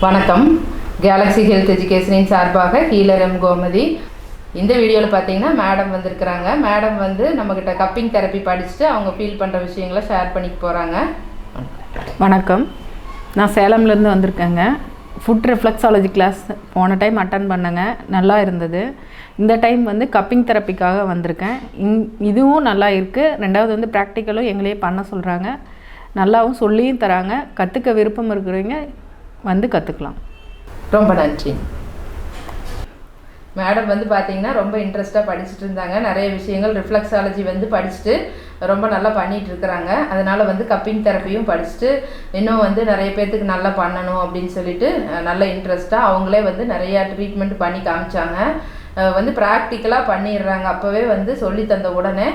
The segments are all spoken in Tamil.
வணக்கம். கேலக்ஸி ஹெல்த் எஜுகேஷனின் சார்பாக ஹீலர் எம் கோமதி. இந்த வீடியோவில் பார்த்தீங்கன்னா மேடம் வந்திருக்கிறாங்க. மேடம் வந்து நம்மக்கிட்ட கப்பிங் தெரப்பி படிச்சுட்டு அவங்க ஃபீல் பண்ணுற விஷயங்களை ஷேர் பண்ணிக்க போகிறாங்க. வணக்கம், நான் சேலம்லேருந்து வந்திருக்கேங்க. ஃபுட் ரெஃப்ளெக்ஸாலஜி கிளாஸ் போன டைம் அட்டன் பண்ணேங்க, நல்லா இருந்தது. இந்த டைம் வந்து கப்பிங் தெரப்பிக்காக வந்திருக்கேன். இதுவும் நல்லா இருக்குது. ரெண்டாவது வந்து ப்ராக்டிக்கலும் எங்களையே பண்ண சொல்கிறாங்க, நல்லாவும் சொல்லியும் தராங்க. கற்றுக்க விருப்பம் இருக்கிறவங்க வந்து கற்றுக்கலாம். ரொம்ப நன்றி. மேடம் வந்து பார்த்தீங்கன்னா ரொம்ப இன்ட்ரெஸ்ட்டாக படிச்சுட்டு இருந்தாங்க. நிறைய விஷயங்கள் ரிஃப்ளெக்ஸாலஜி வந்து படிச்சுட்டு ரொம்ப நல்லா பண்ணிகிட்டு இருக்கிறாங்க. அதனால் வந்து கப்பிங் தெரப்பியும் படிச்சுட்டு இன்னும் வந்து நிறைய பேர்த்துக்கு நல்லா பண்ணணும் அப்படின்னு சொல்லிட்டு நல்ல இன்ட்ரெஸ்ட்டாக அவங்களே வந்து நிறையா ட்ரீட்மெண்ட் பண்ணி காமிச்சாங்க. வந்து ப்ராக்டிக்கலாக பண்ணிடுறாங்க. அப்போவே வந்து சொல்லி தந்த உடனே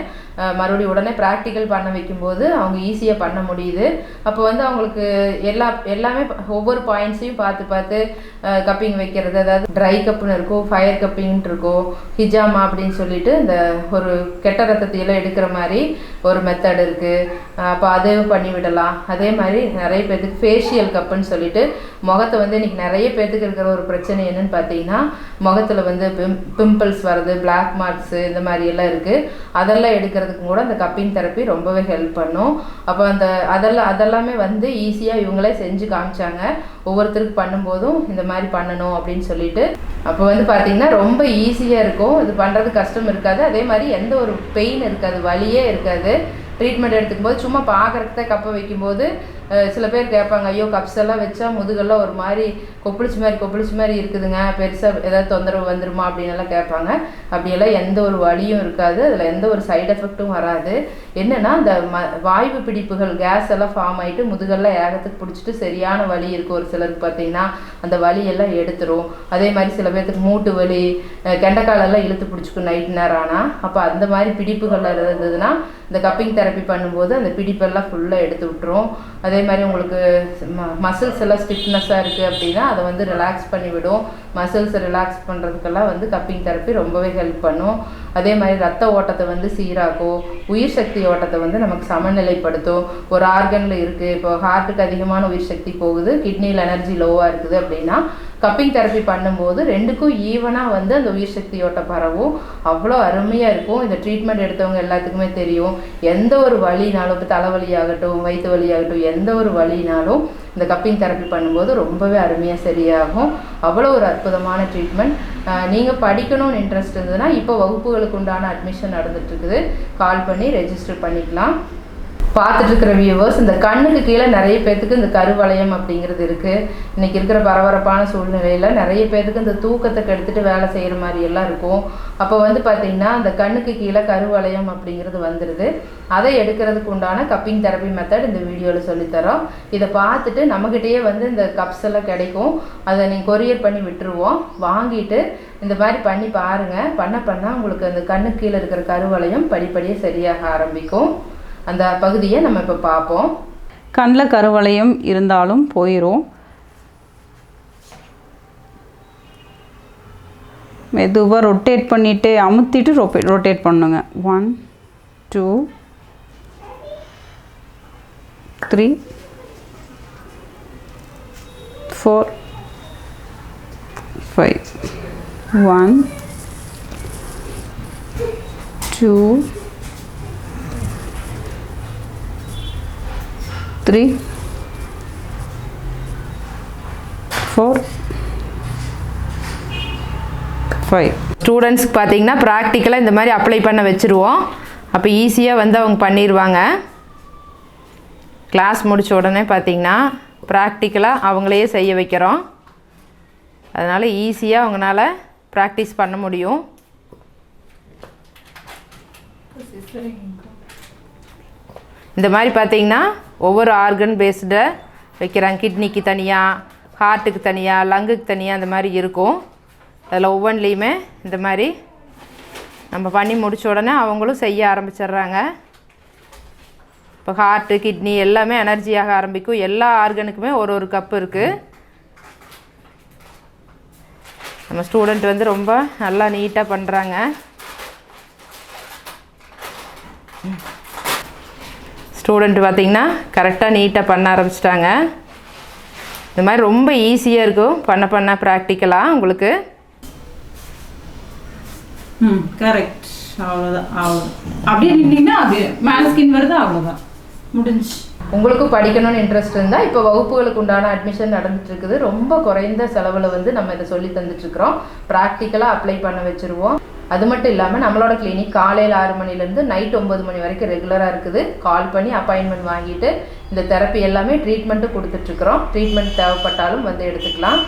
மறுபடியும் உடனே ப்ராக்டிக்கல் பண்ண வைக்கும்போது அவங்க ஈஸியாக பண்ண முடியுது. அப்போ வந்து அவங்களுக்கு எல்லாமே ஒவ்வொரு பாயிண்ட்ஸையும் பார்த்து கப்பிங் வைக்கிறது, அதாவது ட்ரை கப்புன்னு இருக்கும், ஃபயர் கப்பிங்ன்ட்டு இருக்கும், ஹிஜாமா அப்படின்னு சொல்லிட்டு இந்த ஒரு கெட்ட ரத்தத்தையெல்லாம் எடுக்கிற மாதிரி ஒரு மெத்தட் இருக்குது. அப்போ அது பண்ணி விடலாம். அதே மாதிரி நிறைய பேர்த்துக்கு ஃபேஷியல் கப்புன்னு சொல்லிட்டு முகத்தை வந்து இன்றைக்கி நிறைய பேர்த்துக்கு இருக்கிற ஒரு பிரச்சனை என்னென்னு பார்த்தீங்கன்னா முகத்தில் வந்து பிம்பிள்ஸ் வர்றது, பிளாக் மார்க்ஸு, இந்த மாதிரி எல்லாம் இருக்குது. அதெல்லாம் எடுக்கிறதுக்கும் கூட அந்த கப்பிங் தெரப்பி ரொம்பவே ஹெல்ப் பண்ணும். அப்போ அதெல்லாமே வந்து ஈஸியாக இவங்களே செஞ்சு காமிச்சாங்க. ஒவ்வொருத்தருக்கு பண்ணும்போதும் இந்த மாதிரி பண்ணணும் அப்படின்னு சொல்லிட்டு அப்போ வந்து பார்த்திங்கன்னா ரொம்ப ஈஸியாக இருக்கும். இது பண்ணுறது கஷ்டம் இருக்காது. அதே மாதிரி எந்த ஒரு பெயின் இருக்காது, வலியே இருக்காது. ட்ரீட்மெண்ட் எடுத்துக்கும் போது சும்மா பார்க்குறதுக்கு கப்பை வைக்கும்போது சில பேர் கேட்பாங்க, ஐயோ கப்ஸ் எல்லாம் வச்சா முதுகெல்லாம் ஒரு மாதிரி கொப்பளிச்சு மாதிரி இருக்குதுங்க, பெருசாக ஏதாவது தொந்தரவு வந்துருமா அப்படின்னு எல்லாம் கேட்பாங்க. அப்படியெல்லாம் எந்த ஒரு வலியும் இருக்காது, அதில் எந்த ஒரு சைடு எஃபெக்ட்டும் வராது. என்னென்னா அந்த வாய்வு பிடிப்புகள் கேஸ் எல்லாம் ஃபார்ம் ஆகிட்டு முதுகெல்லாம் ஏகத்துக்கு பிடிச்சிட்டு சரியான வலி இருக்குது. ஒரு சிலருக்கு பார்த்திங்கன்னா அந்த வலியெல்லாம் எடுத்துரும். அதே மாதிரி சில பேர்த்துக்கு மூட்டு வலி, கெண்டைக்காலெல்லாம் இழுத்து பிடிச்சிக்கும் நைட் நேரம். ஆனால் அப்போ அந்த மாதிரி பிடிப்புகள் இருந்ததுன்னா இந்த கப்பிங் தெரப்பி பண்ணும்போது அந்த பிடிப்பெல்லாம் ஃபுல்லாக எடுத்து விட்டுரும். அதே மாதிரி உங்களுக்கு மசில்ஸ் எல்லாம் ஸ்டிஃப்னஸாக இருக்குது அப்படின்னா அதை வந்து ரிலாக்ஸ் பண்ணிவிடும். மசில்ஸை ரிலாக்ஸ் பண்ணுறதுக்கெல்லாம் வந்து கப்பிங் தெரப்பி ரொம்பவே ஹெல்ப் பண்ணும். அதே மாதிரி ரத்த ஓட்டத்தை வந்து சீராக்கும். உயிர் சக்தி ஓட்டத்தை வந்து நமக்கு சமநிலைப்படுத்தும். ஒரு ஆர்கனில் இருக்குது, இப்போ ஹார்ட்டுக்கு அதிகமான உயிர் சக்தி போகுது, கிட்னியில் எனர்ஜி லோவாக இருக்குது அப்படின்னா கப்பிங் தெரப்பி பண்ணும்போது ரெண்டுக்கும் ஈவனாக வந்து அந்த உயிர் சக்தி ஓட்டம் பரவும். அவ்வளோ அருமையாக இருக்கும். இந்த ட்ரீட்மெண்ட் எடுத்தவங்க எல்லாத்துக்குமே தெரியும். எந்த ஒரு வலினாலும், இப்போ தலைவலி ஆகட்டும், வயிற்று வலி ஆகட்டும், எந்த ஒரு வலினாலும் இந்த கப்பிங் தெரப்பி பண்ணும்போது ரொம்பவே அருமையாக சரியாகும். அவ்வளோ ஒரு அற்புதமான ட்ரீட்மெண்ட். நீங்கள் படிக்கணும்னு இன்ட்ரெஸ்ட் இருந்ததுன்னா இப்போ வகுப்புகளுக்கு உண்டான அட்மிஷன் நடந்துகிட்ருக்குது. கால் பண்ணி ரெஜிஸ்டர் பண்ணிக்கலாம். பார்த்துட்டு இருக்கிற வியூவர்ஸ், இந்த கண்ணுக்கு கீழே நிறைய பேர்த்துக்கு இந்த கருவளையம் அப்படிங்கிறது இருக்குது. இன்றைக்கி இருக்கிற பரபரப்பான சூழ்நிலையில் நிறைய பேர்த்துக்கு இந்த தூக்கத்தை கெடுத்துட்டு வேலை செய்கிற மாதிரி எல்லாம் இருக்கும். அப்போ வந்து பார்த்திங்கன்னா அந்த கண்ணுக்கு கீழே கருவளையம் அப்படிங்கிறது வந்துடுது. அதை எடுக்கிறதுக்கு உண்டான கப்பிங் தெரப்பி மெத்தட் இந்த வீடியோவில் சொல்லித்தரோம். இதை பார்த்துட்டு நம்மக்கிட்டேயே வந்து இந்த கப்ஸ் எல்லாம் கிடைக்கும். அதை நீங்கள் கொரியர் பண்ணி விட்டுருவோம். வாங்கிட்டு இந்த மாதிரி பண்ணி பாருங்கள். பண்ண உங்களுக்கு அந்த கண்ணுக்கு கீழே இருக்கிற கருவளையம் படிப்படியாக சரியாக ஆரம்பிக்கும். அந்த பகுதியை நம்ம இப்போ பார்ப்போம். கண்ணில் கருவளையம் இருந்தாலும் போயிடும். மெதுவாக ரொட்டேட் பண்ணிவிட்டு அமுத்திட்டு ரொட்டேட் பண்ணுங்க. 1 2 3 4 5 1 2 3 4 5. ஸ்டூடெண்ட்ஸ்க்கு பார்த்தீங்கன்னா ப்ராக்டிக்கலாக இந்த மாதிரி அப்ளை பண்ண வச்சுருவோம். அப்போ ஈஸியாக வந்து அவங்க பண்ணிடுவாங்க. கிளாஸ் முடித்த உடனே பார்த்திங்கன்னா ப்ராக்டிக்கலாக அவங்களையே செய்ய வைக்கிறோம். அதனால் ஈஸியாக அவங்களால ப்ராக்டிஸ் பண்ண முடியும். இந்த மாதிரி பார்த்திங்கன்னா ஒவ்வொரு ஆர்கன் பேஸ்டு வைக்கிறாங்க. கிட்னிக்கு தனியாக, ஹார்ட்டுக்கு தனியாக, லங்குக்கு தனியாக அந்த மாதிரி இருக்கும். அதில் ஒவ்வொன்றிலையுமே இந்த மாதிரி நம்ம பண்ணி முடித்த உடனே அவங்களும் செய்ய ஆரம்பிச்சிடுறாங்க. இப்போ ஹார்ட்டு, கிட்னி எல்லாமே எனர்ஜியாக ஆரம்பிக்கும். எல்லா ஆர்கனுக்குமே ஒரு கப்பு இருக்குது. நம்ம ஸ்டூடெண்ட் வந்து ரொம்ப நல்லா நீட்டாக பண்ணுறாங்க. ஸ்டூடெண்ட் பார்த்திங்கன்னா கரெக்டாக நீட்டாக பண்ண ஆரம்பிச்சிட்டாங்க. இந்த மாதிரி ரொம்ப ஈஸியாக இருக்கும் பண்ண ப்ராக்டிக்கலாக உங்களுக்கு. கரெக்ட். அவ்வளோதான். அப்படியே நின்னீங்கன்னா அப்படியே மேலே ஸ்கின் வருது, அவ்வளோதான், முடிஞ்சு. உங்களுக்கும் படிக்கணும்னு இன்ட்ரெஸ்ட் இருந்தால் இப்போ வகுப்புகளுக்கு உண்டான அட்மிஷன் நடந்துட்டு இருக்குது. ரொம்ப குறைந்த செலவில் வந்து நம்ம இதை சொல்லி தந்துட்டுருக்குறோம். ப்ராக்டிக்கலாக அப்ளை பண்ண வச்சுருவோம். அது மட்டும் இல்லாமல் நம்மளோட கிளினிக் காலையில் 6 மணிலேருந்து நைட் 9 மணி வரைக்கும் ரெகுலராக இருக்குது. கால் பண்ணி அப்பாயின்மெண்ட் வாங்கிட்டு இந்த தெரப்பி எல்லாமே ட்ரீட்மெண்ட்டும் கொடுத்துட்ருக்குறோம். ட்ரீட்மெண்ட் தேவைப்பட்டாலும் வந்து எடுத்துக்கலாம்.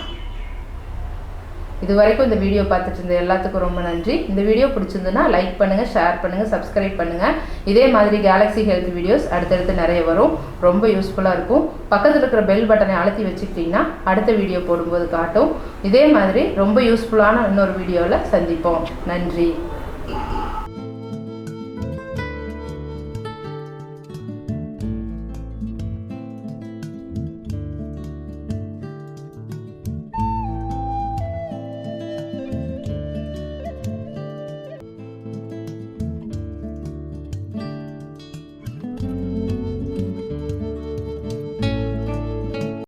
இது வரைக்கும் இந்த வீடியோ பார்த்துட்டு இருந்த எல்லாத்துக்கும் ரொம்ப நன்றி. இந்த வீடியோ பிடிச்சிருந்துன்னா லைக் பண்ணுங்கள், ஷேர் பண்ணுங்கள், சப்ஸ்கிரைப் பண்ணுங்கள். இதே மாதிரி கேலக்ஸி ஹெல்த் வீடியோஸ் அடுத்தடுத்து நிறைய வரும். ரொம்ப யூஸ்ஃபுல்லாக இருக்கும். பக்கத்தில் இருக்கிற பெல் பட்டனை அழுத்தி வச்சுக்கிட்டிங்கன்னா அடுத்த வீடியோ போடும்போது காட்டும். இதே மாதிரி ரொம்ப யூஸ்ஃபுல்லான இன்னொரு வீடியோவில் சந்திப்போம். நன்றி.